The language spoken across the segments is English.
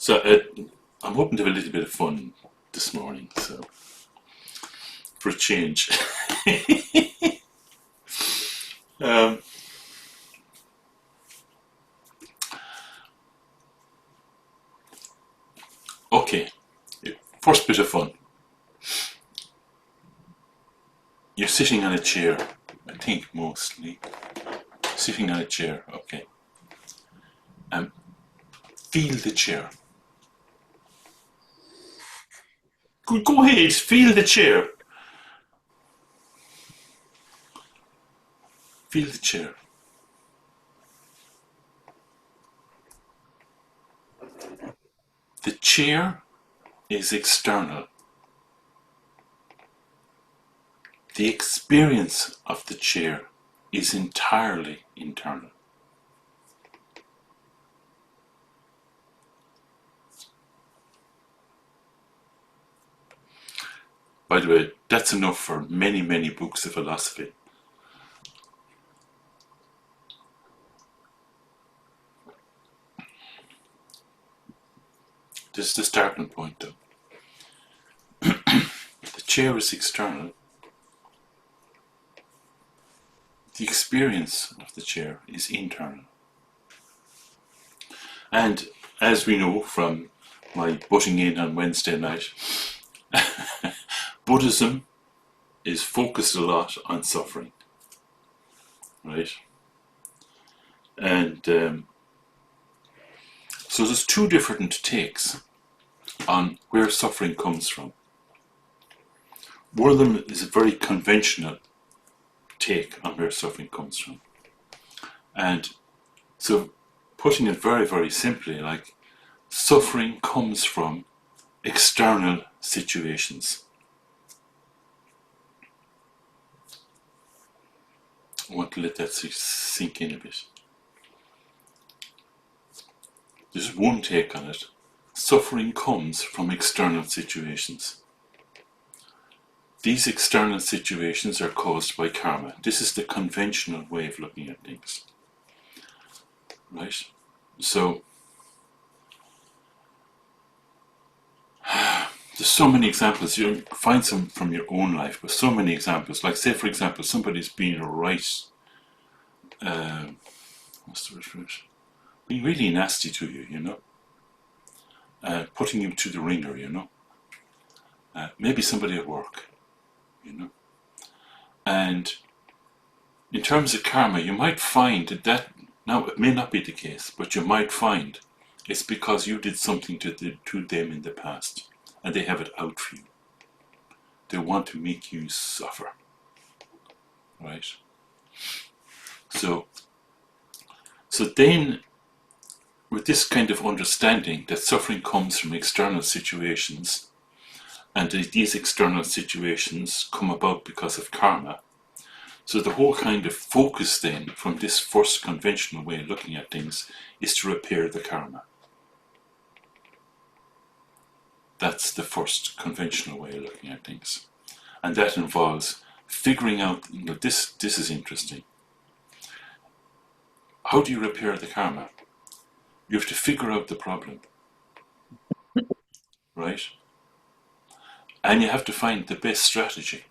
So I'm hoping to have a little bit of fun this morning, so for a change. um, okay, first bit of fun. You're sitting on a chair, I think mostly. Sitting on a chair, okay. Feel the chair. Go ahead, feel the chair. Feel the chair. The chair is external. The experience of the chair is entirely internal. By the way, that's enough for many, many books of philosophy. This is the starting point, though. The chair is external. The experience of the chair is internal. And as we know from my butting in on Wednesday night, Buddhism is focused a lot on suffering, right? And so there's two different takes on where suffering comes from. One of them is a very conventional take on where suffering comes from. And so putting it very, very simply, like suffering comes from external situations. I want to let that sink in a bit. There's one take on it. Suffering comes from external situations. These external situations are caused by karma. This is the conventional way of looking at things. Right? So, there's so many examples. You find some from your own life, but so many examples. Like, say, for example, somebody's being what's the word for it? Being really nasty to you, you know? Putting you to the ringer, you know? Maybe somebody at work, you know? And in terms of karma, you might find that, now it may not be the case, but you might find it's because you did something to them in the past, and they have it out for you. They want to make you suffer, right? So then, with this kind of understanding that suffering comes from external situations, and these external situations come about because of karma, so the whole kind of focus then from this first conventional way of looking at things is to repair the karma. That's the first conventional way of looking at things. And that involves figuring out, this is interesting. How do you repair the karma? You have to figure out the problem, right? And you have to find the best strategy.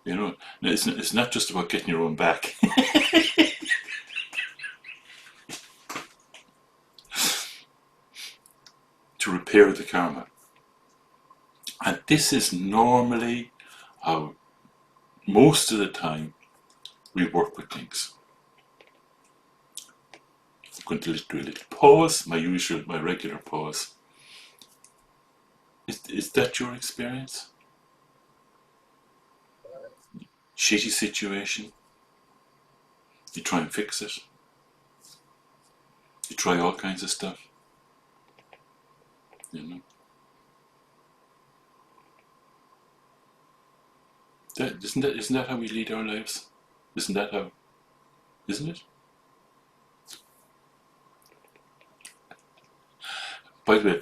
You know, it's not just about getting your own back. To repair the karma. And this is normally how most of the time we work with things. I'm going to do a little pause, my regular pause. Is that your experience? Shitty situation. You try and fix it. You try all kinds of stuff. You know. Isn't that how we lead our lives? Isn't it? By the way,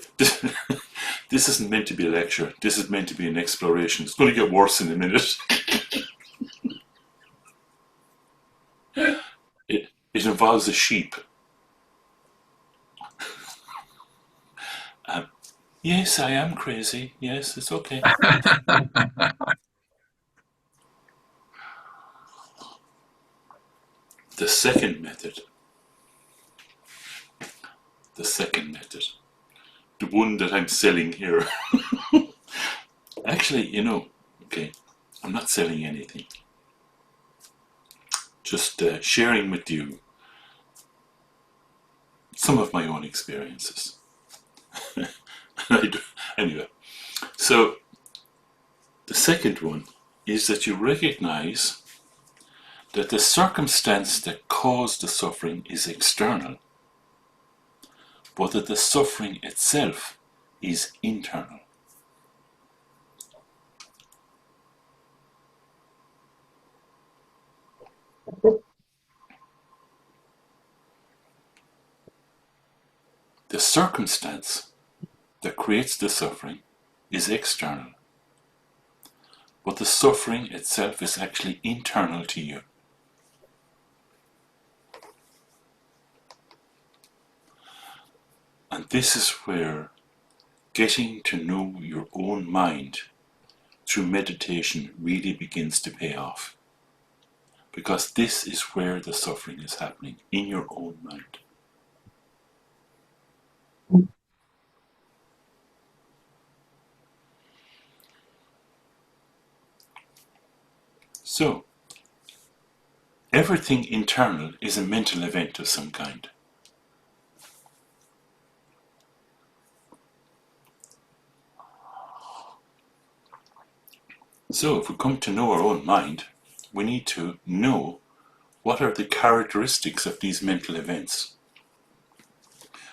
this isn't meant to be a lecture. This is meant to be an exploration. It's going to get worse in a minute. It involves a sheep. Yes, I am crazy. Yes, it's okay. The second method, the second method, the one that I'm selling here. Actually, okay, I'm not selling anything. Just sharing with you some of my own experiences. Anyway, so the second one is that you recognize that the circumstance that caused the suffering is external, but that the suffering itself is internal. The circumstance that creates the suffering is external, but the suffering itself is actually internal to you. And this is where getting to know your own mind through meditation really begins to pay off. Because this is where the suffering is happening, in your own mind. So, everything internal is a mental event of some kind. So, if we come to know our own mind, we need to know what are the characteristics of these mental events.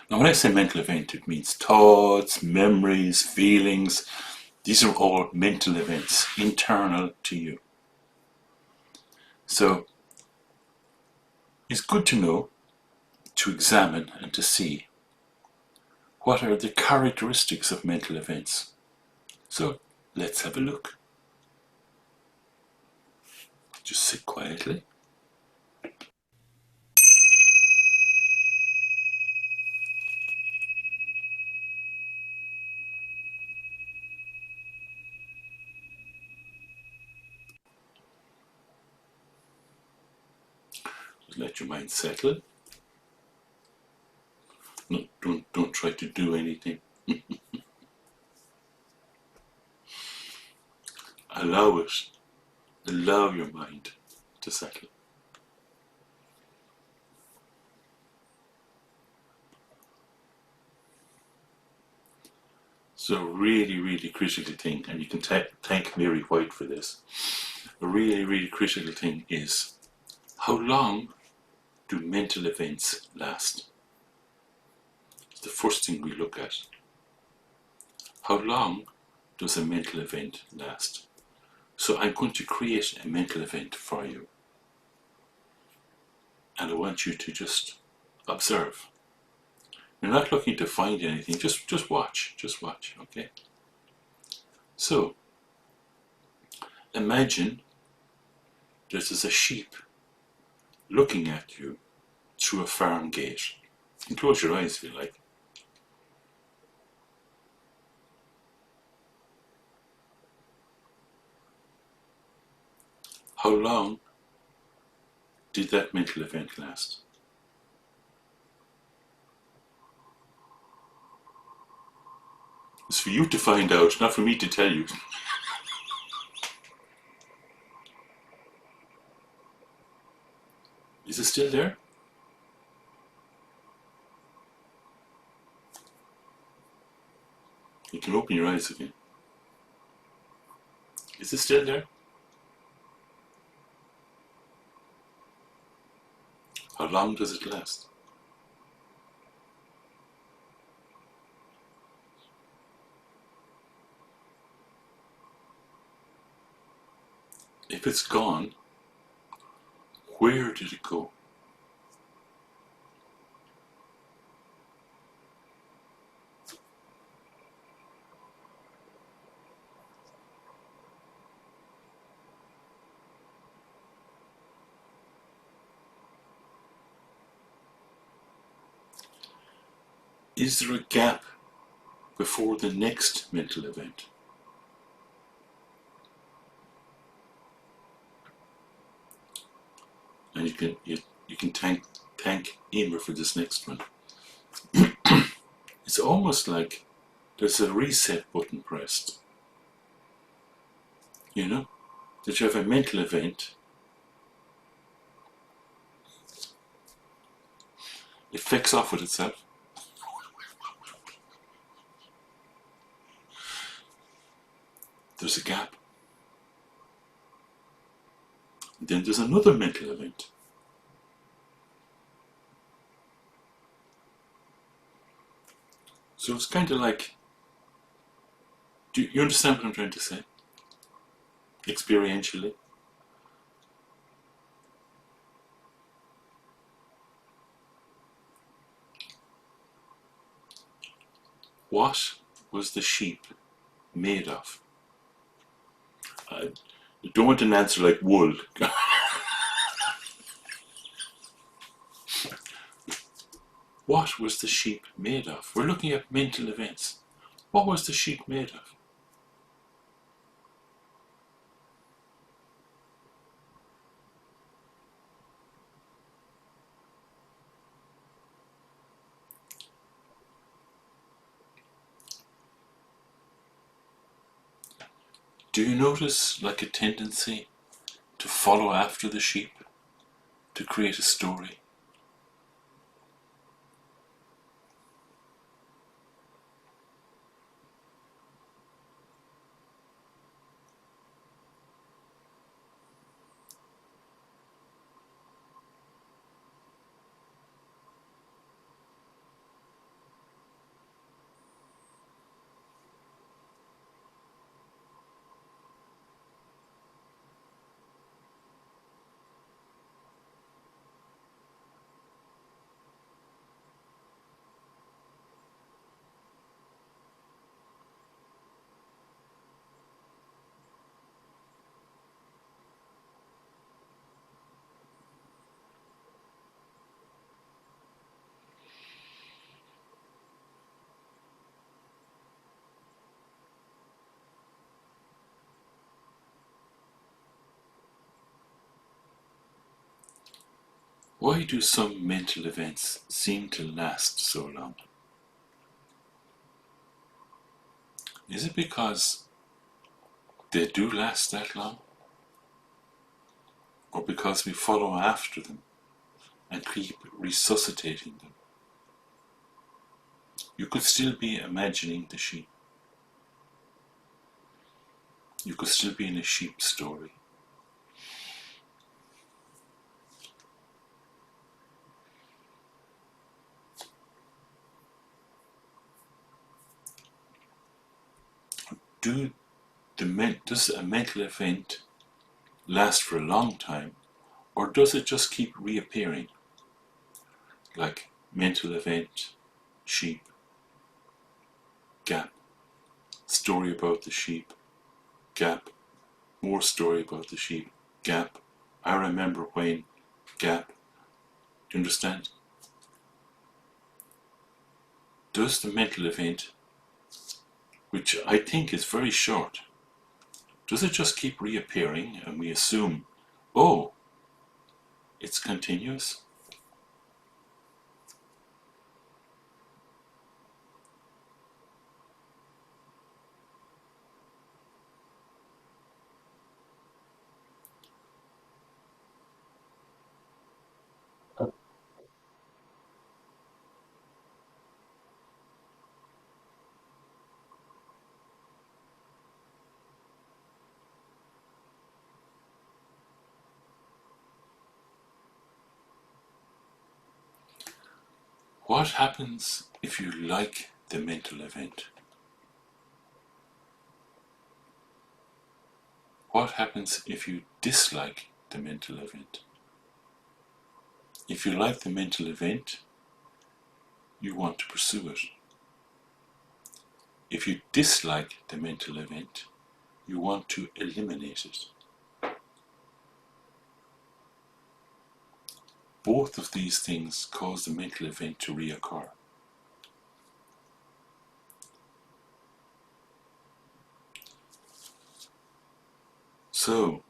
Now, when I say mental event, it means thoughts, memories, feelings. These are all mental events, internal to you. So, it's good to know, to examine, and to see what are the characteristics of mental events. So, let's have a look. Just sit quietly. Just let your mind settle. No, don't try to do anything. Allow it. Allow your mind to settle. So really, really critical thing, and you can thank Mary White for this. A really, really critical thing is, how long do mental events last? It's the first thing we look at. How long does a mental event last? So I'm going to create a mental event for you. And I want you to just observe. You're not looking to find anything, just watch, okay? So, imagine there's a sheep looking at you through a farm gate. You can close your eyes if you like. How long did that mental event last? It's for you to find out, not for me to tell you. Is it still there? You can open your eyes again. Is it still there? How long does it last? If it's gone, where did it go? Is there a gap before the next mental event. And you can thank Emer for this next one. It's almost like there's a reset button pressed. You know, that you have a mental event, it flicks off with itself. There's a gap. Then there's another mental event. So it's kind of like, do you understand what I'm trying to say? Experientially. What was the sheep made of? I don't want an answer like wool. What was the sheep made of? We're looking at mental events. What was the sheep made of? Do you notice like a tendency to follow after the sheep, to create a story? Why do some mental events seem to last so long? Is it because they do last that long? Or because we follow after them and keep resuscitating them? You could still be imagining the sheep. You could still be in a sheep story. Does a mental event last for a long time, or does it just keep reappearing? Like mental event, sheep, gap, story about the sheep, gap, more story about the sheep, gap, I remember when, gap. Do you understand? Does the mental event, which I think is very short, does it just keep reappearing and we assume, oh, it's continuous? What happens if you like the mental event? What happens if you dislike the mental event? If you like the mental event, you want to pursue it. If you dislike the mental event, you want to eliminate it. Both of these things cause the mental event to reoccur. So,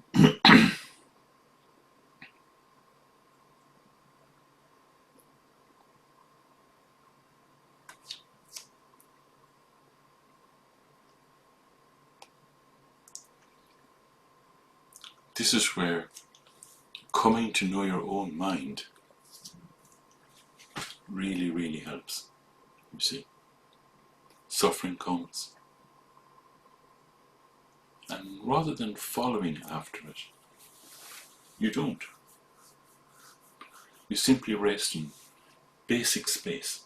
this is where coming to know your own mind really, really helps. You see, suffering comes, and rather than following after it, you don't. You simply rest in basic space.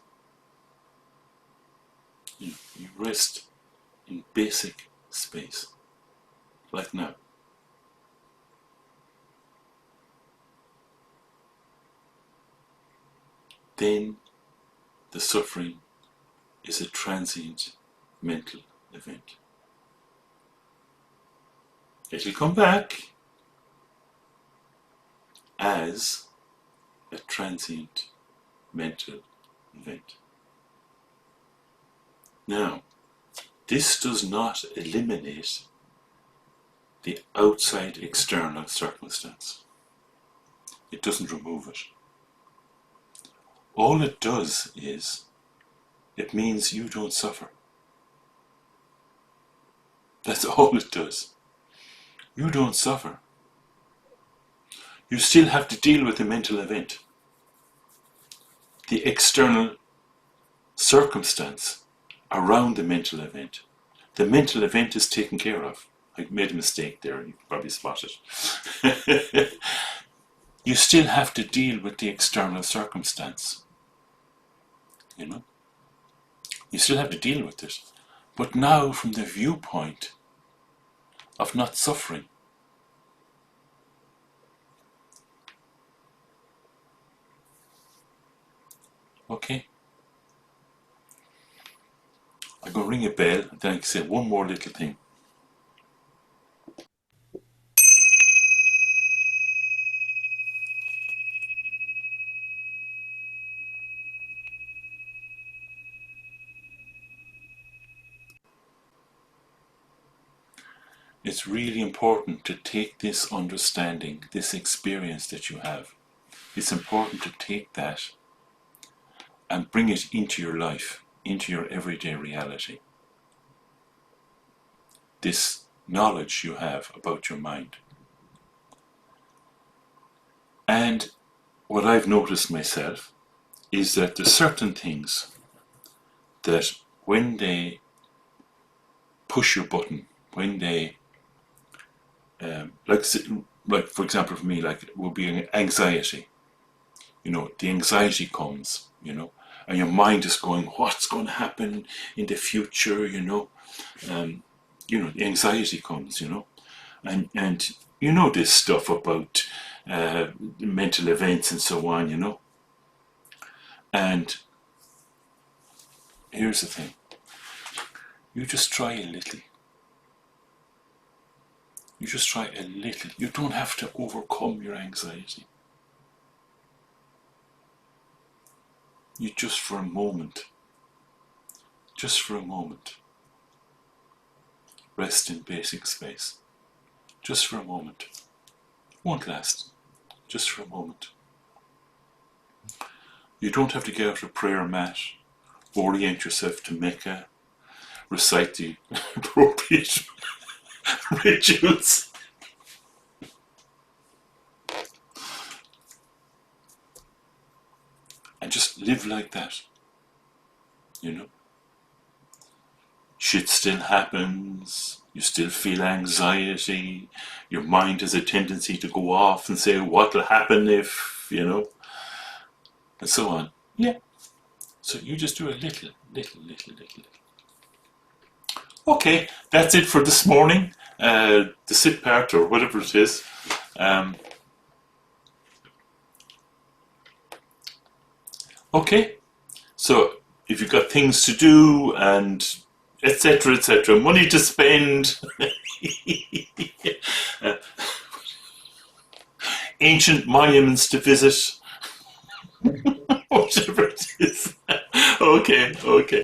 You rest in basic space, like now. Then the suffering is a transient mental event. It'll come back as a transient mental event. Now, this does not eliminate the outside external circumstance. It doesn't remove it. All it does is, it means you don't suffer. That's all it does. You don't suffer. You still have to deal with the mental event. The external circumstance around the mental event. The mental event is taken care of. I made a mistake there, you probably spotted it. You still have to deal with the external circumstance. You know? You still have to deal with it. But now from the viewpoint of not suffering. Okay? I'm going to ring a bell, and then I can say one more little thing. It's really important to take this understanding, this experience that you have. It's important to take that and bring it into your life, into your everyday reality. This knowledge you have about your mind. And what I've noticed myself is that there's certain things that when they push your button, when they like for example for me, like it will be anxiety. You know, the anxiety comes, you know, and your mind is going, what's going to happen in the future, you know. The anxiety comes, you know, and you know this stuff about mental events and so on, you know. And here's the thing, you just try a little. You just try a little. You don't have to overcome your anxiety. You just for a moment, rest in basic space. Just for a moment. Won't last. Just for a moment. You don't have to get out a prayer mat, orient yourself to Mecca, recite the appropriate rituals. And just live like that, you know. Shit still happens, you still feel anxiety, your mind has a tendency to go off and say, what'll happen if, you know, and so on. Yeah. So you just do a little. Okay, that's it for this morning. The sit part or whatever it is. Okay, so if you've got things to do and etc., money to spend, ancient monuments to visit, whatever it is. Okay.